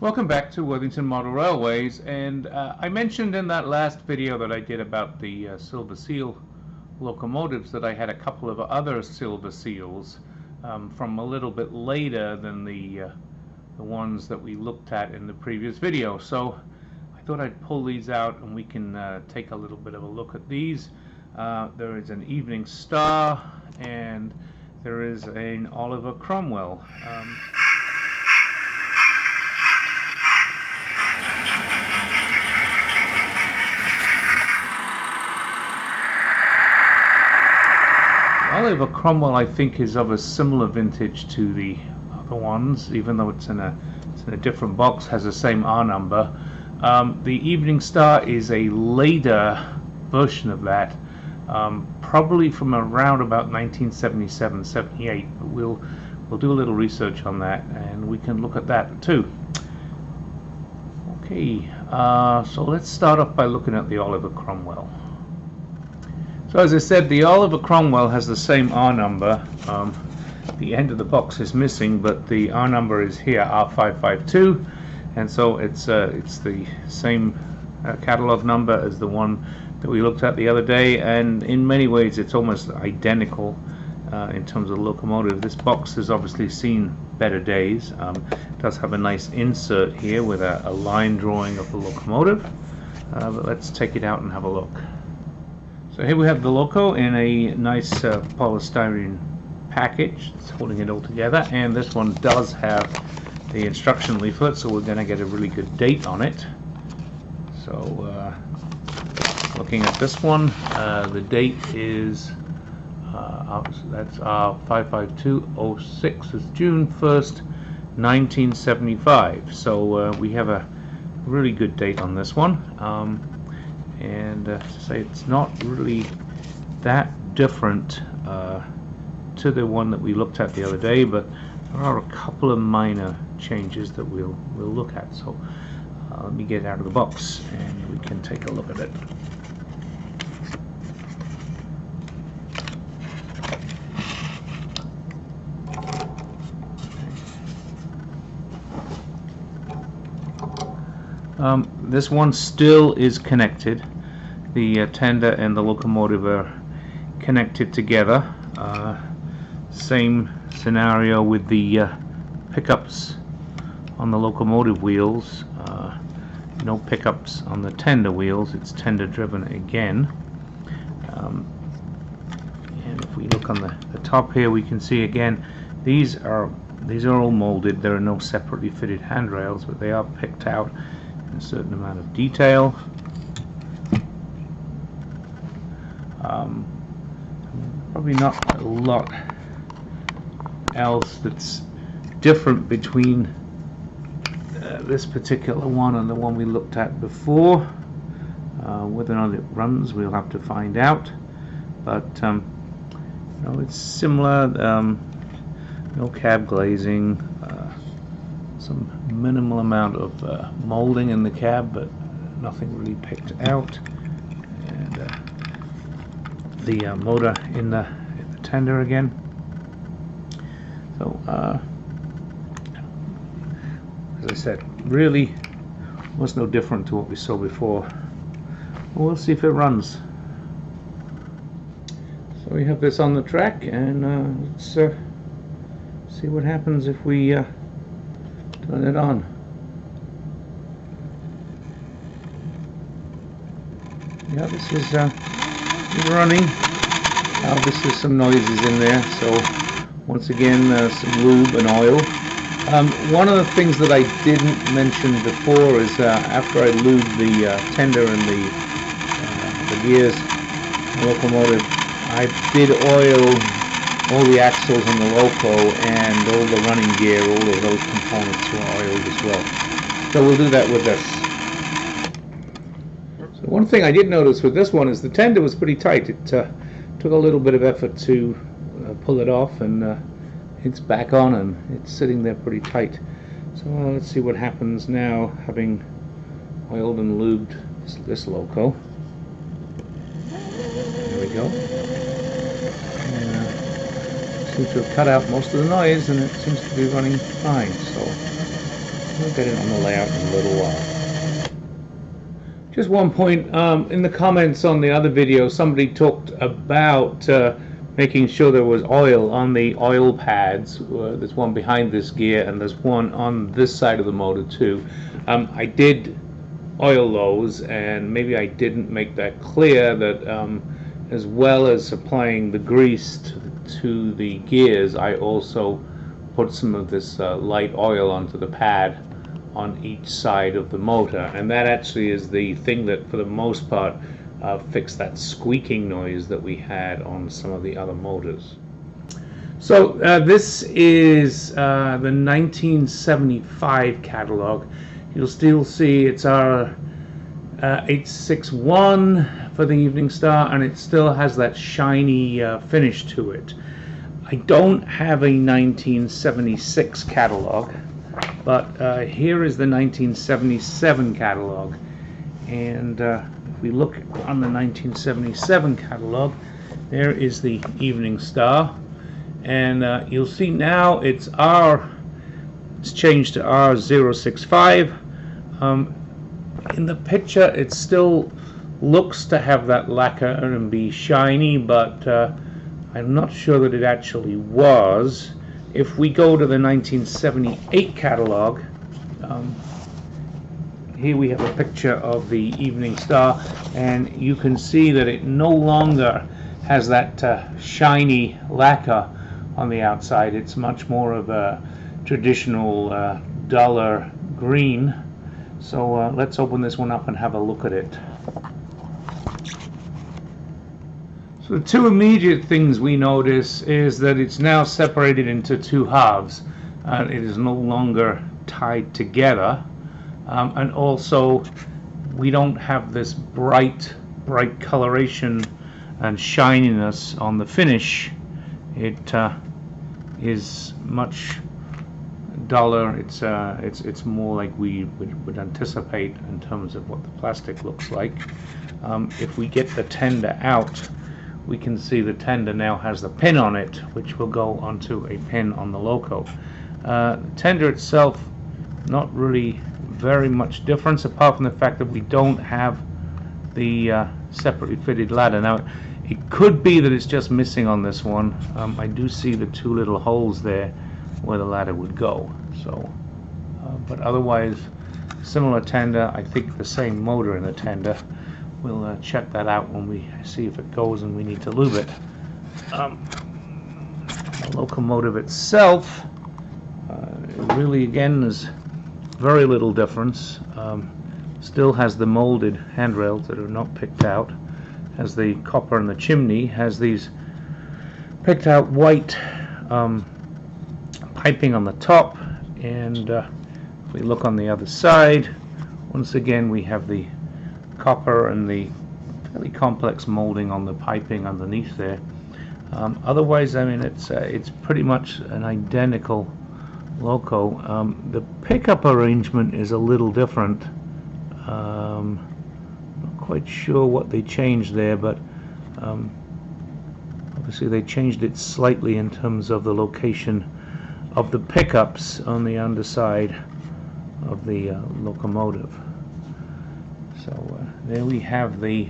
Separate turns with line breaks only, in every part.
Welcome back to Worthington Model Railways, and I mentioned in that last video that I did about the Silver Seal locomotives that I had a couple of other Silver Seals from a little bit later than the ones that we looked at in the previous video. So I thought I'd pull these out and we can take a little bit of a look at these. There is an Evening Star and there is an Oliver Cromwell. Oliver Cromwell, I think, is of a similar vintage to the other ones, even though it's in a different box, has the same R number. The Evening Star is a later version of that, probably from around about 1977-78. But we'll do a little research on that, and we can look at that too. Okay, so let's start off by looking at the Oliver Cromwell. So as I said, the Oliver Cromwell has the same R number. The end of the box is missing, but the R number is here, R552, and so it's the same catalog number as the one that we looked at the other day, and in many ways it's almost identical in terms of the locomotive. This box has obviously seen better days. It does have a nice insert here with a line drawing of the locomotive, but let's take it out and have a look. So here we have the Loco in a nice polystyrene package. It's holding it all together, and this one does have the instruction leaflet, so we're going to get a really good date on it. So looking at this one, the date is that's 55206. It's June 1st, 1975. So we have a really good date on this one. And to say it's not really that different to the one that we looked at the other day, but there are a couple of minor changes that we'll look at. So let me get it out of the box and we can take a look at it. This one still is connected. The tender and the locomotive are connected together. Same scenario with the pickups on the locomotive wheels. No pickups on the tender wheels. It's tender driven again. And if we look on the top here, we can see again these are all molded. There are no separately fitted handrails, but they are picked out in a certain amount of detail. Probably not a lot else that's different between this particular one and the one we looked at before. Whether or not it runs, we'll have to find out. But you know, it's similar. No cab glazing. Some minimal amount of molding in the cab, but nothing really picked out. And the motor in the tender again. So as I said, really was no different to what we saw before. Well, we'll see if it runs. So we have this on the track, and let's see what happens if we turn it on. Yeah, this is running. Obviously some noises in there, so once again some lube and oil. One of the things that I didn't mention before is after I lubed the tender and the gears, the locomotive, I did oil all the axles in the Loco, and all the running gear, all of those components were oiled as well. So we'll do that with this. So one thing I did notice with this one is the tender was pretty tight. It took a little bit of effort to pull it off, and it's back on and it's sitting there pretty tight. So let's see what happens now, having oiled and lubed this Loco. There we go. Seems to have cut out most of the noise, and it seems to be running fine. So We'll get it on the layout in a little while. Just one point, in the comments on the other video, somebody talked about making sure there was oil on the oil pads. There's one behind this gear and there's one on this side of the motor too. I did oil those, and maybe I didn't make that clear that as well as applying the grease to the gears, I also put some of this light oil onto the pad on each side of the motor, and that actually is the thing that for the most part fixed that squeaking noise that we had on some of the other motors. So this is the 1975 catalog. You'll still see it's our 861 for the Evening Star, and it still has that shiny finish to it. I don't have a 1976 catalog, but here is the 1977 catalog, and if we look on the 1977 catalog, there is the Evening Star, and you'll see now it's changed to R065. In the picture it still looks to have that lacquer and be shiny, but I'm not sure that it actually was. If we go to the 1978 catalog, here we have a picture of the Evening Star, and you can see that it no longer has that shiny lacquer on the outside. It's much more of a traditional duller green. So let's open this one up and have a look at it. So the two immediate things we notice is that it's now separated into two halves. It is no longer tied together, and also we don't have this bright coloration and shininess on the finish. It is much duller. It's more like we would anticipate in terms of what the plastic looks like. If we get the tender out, we can see the tender now has the pin on it, which will go onto a pin on the Loco. The tender itself, not really very much difference, apart from the fact that we don't have the separately fitted ladder. Now, it could be that it's just missing on this one. I do see the two little holes there where the ladder would go. So, but otherwise, similar tender. I think the same motor in the tender. We'll check that out when we see if it goes and we need to lube it. The locomotive itself, really again, there's very little difference. Still has the molded handrails that are not picked out. Has the copper in the chimney. Has these picked out white piping on the top. And if we look on the other side, once again we have the copper and the fairly complex molding on the piping underneath there. Otherwise, I mean, it's pretty much an identical Loco. The pickup arrangement is a little different. Not quite sure what they changed there, but obviously they changed it slightly in terms of the location of the pickups on the underside of the locomotive. So there we have the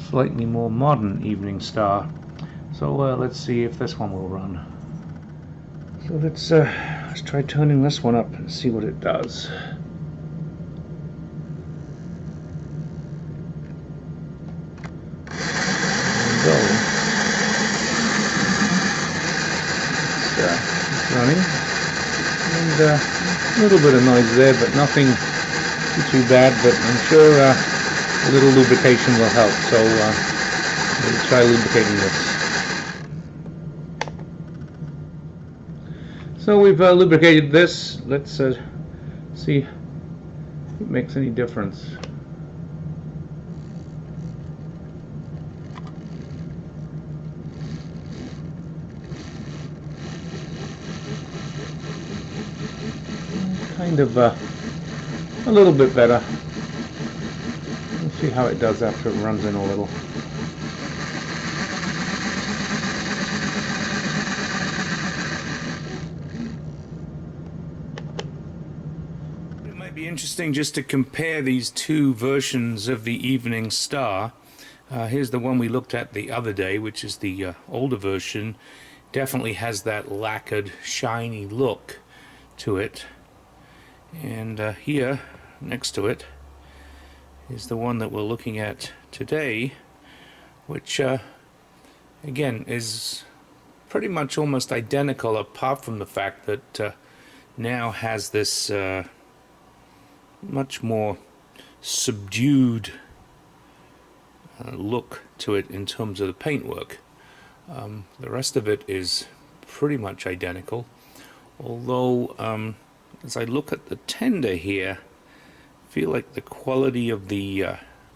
slightly more modern Evening Star. So let's see if this one will run. So let's try turning this one up and see what it does. There we go. It's running, and a little bit of noise there, but nothing too bad, but I'm sure a little lubrication will help, so we'll try lubricating this. So we've lubricated this. Let's see if it makes any difference. Kind of a little bit better. We'll see how it does after it runs in a little. interesting just to compare these two versions of the Evening Star. Here's the one we looked at the other day, which is the older version. Definitely has that lacquered, shiny look to it. And here, next to it, is the one that we're looking at today, which again is pretty much almost identical, apart from the fact that now has this much more subdued look to it in terms of the paintwork. The rest of it is pretty much identical, although as I look at the tender here, I feel like the quality of the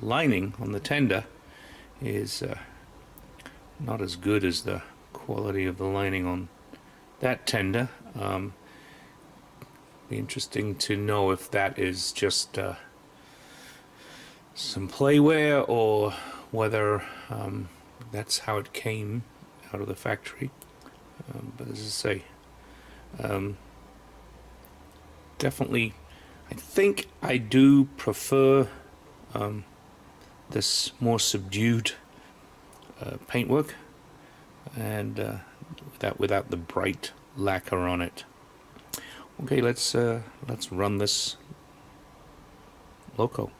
lining on the tender is not as good as the quality of the lining on that tender. Be interesting to know if that is just some playware, or whether that's how it came out of the factory. But as I say, definitely, I think I do prefer this more subdued paintwork, and without the bright lacquer on it. Okay, let's run this Loco.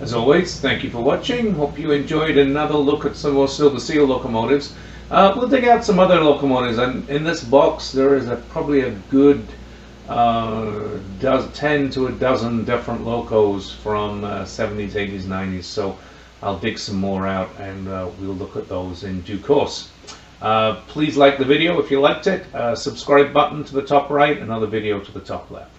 As always, thank you for watching. Hope you enjoyed another look at some more Silver Seal locomotives. We'll dig out some other locomotives, and in this box there is probably a good 10 to a dozen different locos from 70s, 80s, 90s, so I'll dig some more out, and we'll look at those in due course. Please like the video if you liked it, subscribe button to the top right, another video to the top left.